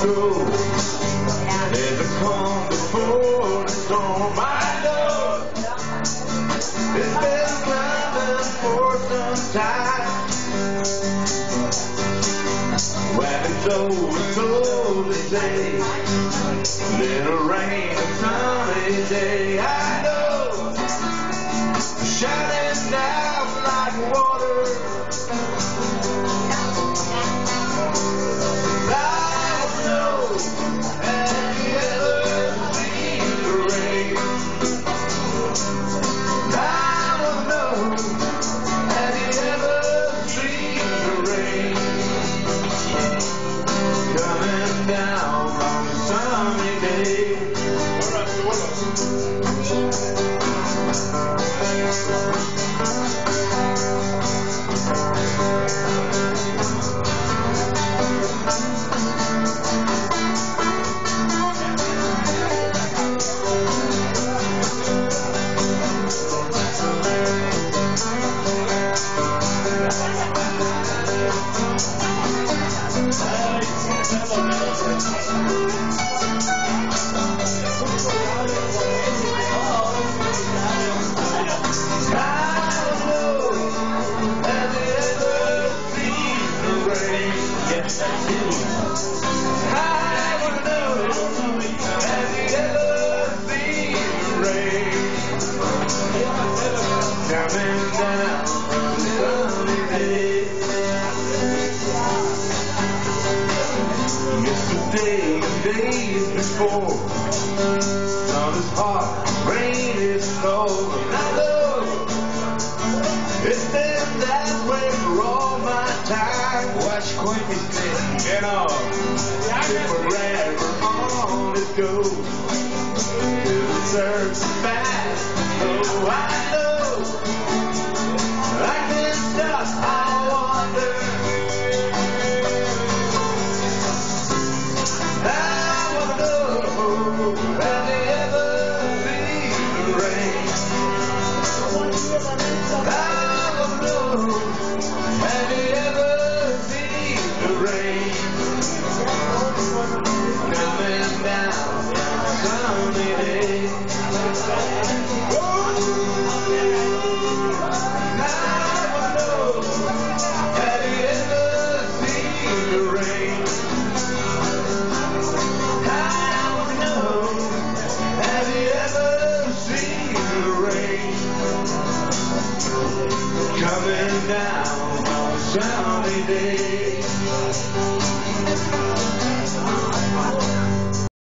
go. There's a calm before the storm. I know it's been coming for some time. Wagon told the day, little rain, a sunny day. I know, shining down like water. Days before, sun is hot, rain is cold, and I know it's been that way for all my time. Watch Quentin's thing, and forever on it goes, till the surf's fast. Oh, I know I can't stop, I wonder.